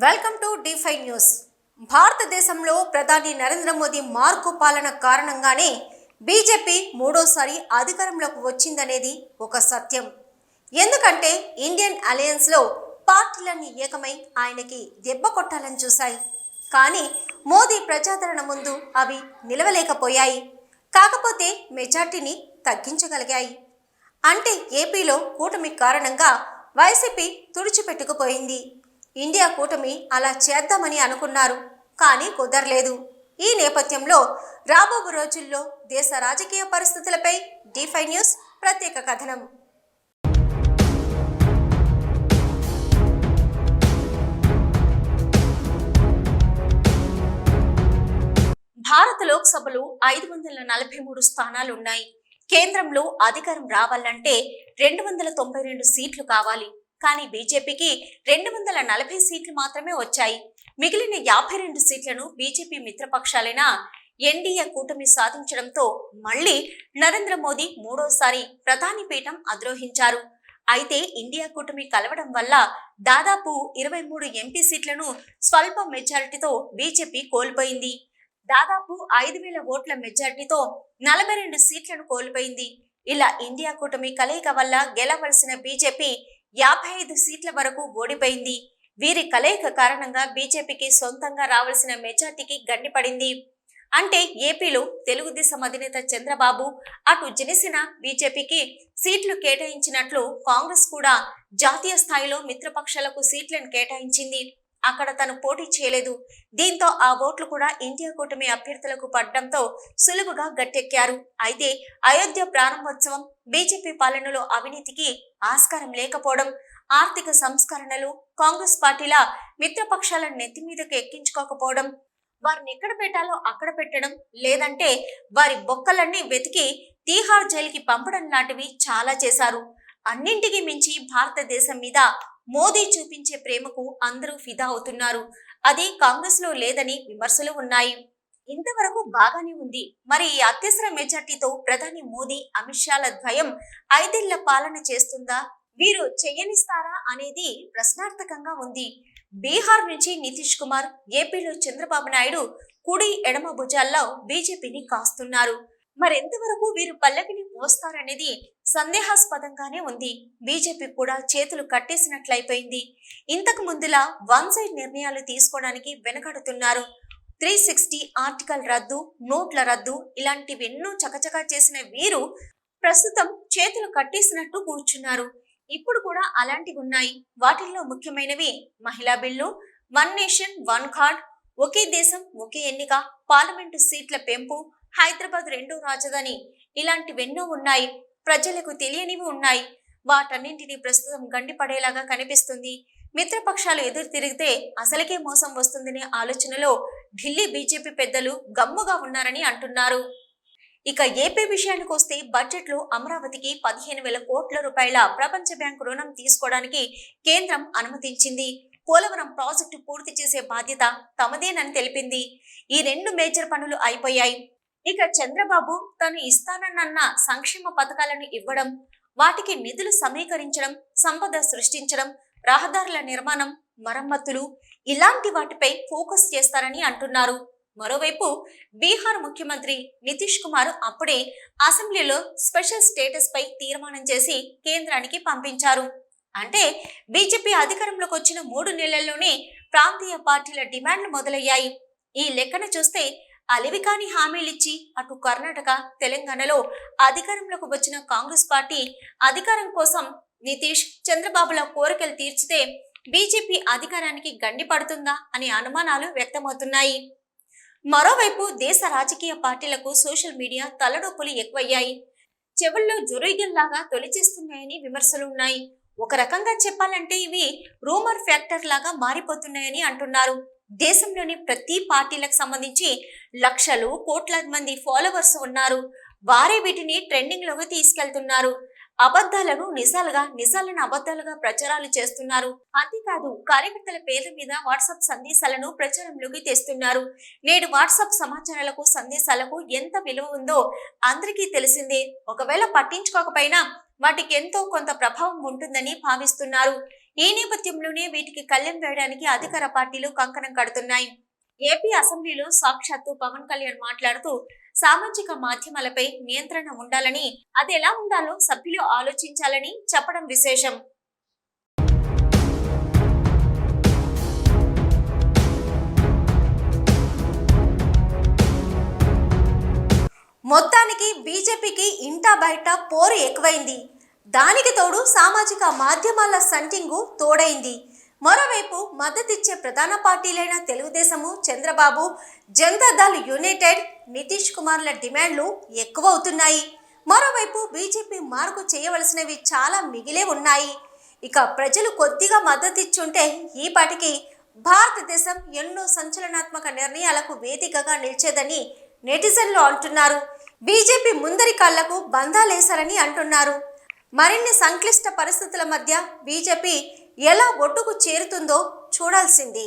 Welcome to D5 news. భారతదేశంలో ప్రధాని Narendra Modi mark పాలన కారణంగానే బీజేపీ మూడోసారి అధికారంలోకి వచ్చిందనేది ఒక సత్యం. ఎందుకంటే ఇండియన్ అలయన్స్లో పార్టీలన్నీ ఏకమై ఆయనకి దెబ్బ కొట్టాలని చూశాయి. కానీ మోదీ ప్రజాదరణ ముందు అవి నిలవలేకపోయాయి. కాకపోతే మెజార్టీని తగ్గించగలిగాయి. అంటే ఏపీలో కూటమి కారణంగా వైసీపీ తుడిచిపెట్టుకుపోయింది. ఇండియా కూటమి అలా చేద్దామని అనుకున్నారు, కానీ కుదరలేదు. ఈ నేపథ్యంలో రాబో రోజుల్లో దేశ రాజకీయ పరిస్థితులపై D5 న్యూస్ ప్రత్యేక కథనం. భారత లోక్సభలో 543 స్థానాలున్నాయి. కేంద్రంలో అధికారం రావాలంటే 292 సీట్లు కావాలి. కానీ బీజేపీకి 240 సీట్లు మాత్రమే వచ్చాయి. మిగిలిన 52 సీట్లను బీజేపీ మిత్రపక్షాలైన ఎన్డీఏ కూటమి సాధించడంతో మళ్లీ నరేంద్ర మోదీ మూడోసారి ప్రధాని పీఠం అధిరోహించారు. అయితే ఇండియా కూటమి కలవడం వల్ల దాదాపు 23 ఎంపీ సీట్లను స్వల్ప మెజారిటీతో బీజేపీ కోల్పోయింది. దాదాపు 5,000 ఓట్ల మెజారిటీతో 42 సీట్లను కోల్పోయింది. ఇలా ఇండియా కూటమి కలయిక వల్ల గెలవలసిన బీజేపీ 55 సీట్ల వరకు ఓడిపోయింది. వీరి కలయిక కారణంగా బీజేపీకి సొంతంగా రావాల్సిన మెజార్టీకి గండిపడింది. అంటే ఏపీలో తెలుగుదేశం అధినేత చంద్రబాబు, అటు జనసేన బీజేపీకి సీట్లు కేటాయించినట్లు కాంగ్రెస్ కూడా జాతీయ స్థాయిలో మిత్రపక్షాలకు సీట్లను కేటాయించింది. అక్కడ తను పోటీ చేయలేదు. దీంతో ఆ ఓట్లు కూడా ఇండియా కూటమి అభ్యర్థులకు పడడంతో సులువుగా గట్టెక్కారు. అయితే అయోధ్య ప్రారంభోత్సవం, బీజేపీ పాలనలో అవినీతికి ఆస్కారం లేకపోవడం, ఆర్థిక సంస్కరణలు కాంగ్రెస్ పార్టీల మిత్రపక్షాలను నెత్తిమీదకు ఎక్కించుకోకపోవడం, వారిని ఎక్కడ పెట్టాలో అక్కడ పెట్టడం, లేదంటే వారి బొక్కలన్నీ వెతికి తీహార్ జైలుకి పంపడం లాంటివి చాలా చేశారు. అన్నింటికీ మించి భారతదేశం మీద మోదీ చూపించే ప్రేమకు అందరూ ఫిదా అవుతున్నారు. అది కాంగ్రెస్ లో లేదని విమర్శలు ఉన్నాయి. ఇంతవరకు బాగానే ఉంది. మరి ఈ అత్యవసర మెజార్టీతో ప్రధాని మోదీ, అమిత్ షాల ద్వయం 5 ఏళ్ల పాలన చేస్తుందా, వీరు చెయ్యనిస్తారా అనేది ప్రశ్నార్థకంగా ఉంది. బీహార్ నుంచి నితీష్ కుమార్, ఏపీలో చంద్రబాబు నాయుడు కుడి ఎడమ భుజాల్లో బీజేపీని కాస్తున్నారు. మరెంతవరకు వీరు పల్లకిని మోస్తారనేది సందేహాస్పదంగానే ఉంది. బీజేపీ కూడా చేతులు కట్టేసినట్లయిపోయింది. ఇంతకు ముందులా వన్ సైడ్ నిర్ణయాలు తీసుకోవడానికి వెనకడుతున్నారు. 360 ఆర్టికల్ రద్దు, నోట్ల రద్దు ఇలాంటివెన్నో చకచకా చేసిన వీరు ప్రస్తుతం చేతులు కట్టేసినట్టు కూర్చున్నారు. ఇప్పుడు కూడా అలాంటివి ఉన్నాయి. వాటిల్లో ముఖ్యమైనవి మహిళా bill, one nation one card, ఒకే దేశం ఒకే ఎన్నిక, పార్లమెంటు సీట్ల పెంపు, హైదరాబాద్ రెండో రాజధాని ఇలాంటివెన్నో ఉన్నాయి. ప్రజలకు తెలియనివి ఉన్నాయి. వాటన్నింటినీ ప్రస్తుతం గండిపడేలాగా కనిపిస్తుంది. మిత్రపక్షాలు ఎదురు తిరిగితే అసలుకే మోసం వస్తుందనే ఆలోచనలో ఢిల్లీ బీజేపీ పెద్దలు గమ్ముగా ఉన్నారని అంటున్నారు. ఇక ఏపీ విషయానికి వస్తే బడ్జెట్లో అమరావతికి 15,000 కోట్ల రూపాయల ప్రపంచ బ్యాంకు రుణం తీసుకోవడానికి కేంద్రం అనుమతించింది. పోలవరం ప్రాజెక్టు పూర్తి చేసే బాధ్యత తమదేనని తెలిపింది. ఈ 2 మేజర్ పనులు అయిపోయాయి. ఇక చంద్రబాబు తను ఇస్తానన్న సంక్షేమ పథకాలను ఇవ్వడం, వాటికి నిధులు సమీకరించడం, సంపద సృష్టించడం, రహదారుల నిర్మాణం, మరమ్మతులు ఇలాంటి వాటిపై ఫోకస్ చేస్తారని అంటున్నారు. మరోవైపు బీహార్ ముఖ్యమంత్రి నితీష్ కుమార్ అప్పుడే అసెంబ్లీలో స్పెషల్ స్టేటస్ పై తీర్మానం చేసి కేంద్రానికి పంపించారు. అంటే బీజేపీ అధికారంలోకి వచ్చిన 3 నెలల్లోనే ప్రాంతీయ పార్టీల డిమాండ్లు మొదలయ్యాయి. ఈ లెక్కన చూస్తే అలివికాని హామీలిచ్చి అటు కర్ణాటక, తెలంగాణలో అధికారంలోకి వచ్చిన కాంగ్రెస్ పార్టీ అధికారం కోసం నితీష్, చంద్రబాబుల కోరికలు తీర్చితే బీజేపీ అధికారానికి గండి పడుతుందా అనే అనుమానాలు వ్యక్తమవుతున్నాయి. మరోవైపు దేశ రాజకీయ పార్టీలకు సోషల్ మీడియా తలనొప్పులు ఎక్కువయ్యాయి. చెవుల్లో జొరుయిగల్లాగా తొలిచేస్తున్నాయని విమర్శలు ఉన్నాయి. ఒక రకంగా చెప్పాలంటే ఇవి రూమర్ ఫ్యాక్టర్ లాగా మారిపోతున్నాయని అంటున్నారు. దేశంలోని ప్రతి పార్టీలకు సంబంధించి లక్షలు కోట్లాది మంది ఫాలోవర్స్ ఉన్నారు. వారే వీటిని ట్రెండింగ్ లోకి తీసుకెళ్తున్నారు. అబద్ధాలను నిజాలుగా, నిజాలను అబద్ధాలుగా ప్రచారాలు చేస్తున్నారు. అంతేకాదు కార్యకర్తల పేర్ల మీద వాట్సాప్ సందేశాలను ప్రచారంలోకి తెస్తున్నారు. నేడు వాట్సాప్ సమాచారాలకు, సందేశాలకు ఎంత విలువ ఉందో అందరికీ తెలిసిందే. ఒకవేళ పట్టించుకోకపోయినా వాటికి ఎంతో కొంత ప్రభావం ఉంటుందని భావిస్తున్నారు. ఈ నేపథ్యంలోనే వీటికి కళ్లెం వేయడానికి అధికార పార్టీలు కంకణం కడుతున్నాయి. ఏపీ అసెంబ్లీలో సాక్షాత్తు పవన్ కళ్యాణ్ మాట్లాడుతూ సామాజిక మాధ్యమాలపై నియంత్రణ ఉండాలని, అది ఎలా ఉండాలో సభ్యులు ఆలోచించాలని చెప్పడం విశేషం. మొత్తానికి బీజేపీకి ఇంటా బయట పోరు ఎక్కువైంది. దానికి తోడు సామాజిక మాధ్యమాల సంటింగు తోడైంది. మరోవైపు మద్దతిచ్చే ప్రధాన పార్టీలైన తెలుగుదేశము, చంద్రబాబు, జనతాదళ్ యునైటెడ్, నితీష్ కుమార్ల డిమాండ్లు ఎక్కువవుతున్నాయి. మరోవైపు బీజేపీ మార్పు చేయవలసినవి చాలా మిగిలే ఉన్నాయి. ఇక ప్రజలు కొద్దిగా మద్దతిచ్చుంటే ఈ పాటికి భారతదేశం ఎన్నో సంచలనాత్మక నిర్ణయాలకు వేదికగా నిలిచేదని నెటిజన్లు అంటున్నారు. బీజేపీ ముందరి కాళ్లకు బంధాలేశారని అంటున్నారు. మరిన్ని సంక్లిష్ట పరిస్థితుల మధ్య బీజేపీ ఎలా ఒడ్డుకు చేరుతుందో చూడాల్సింది.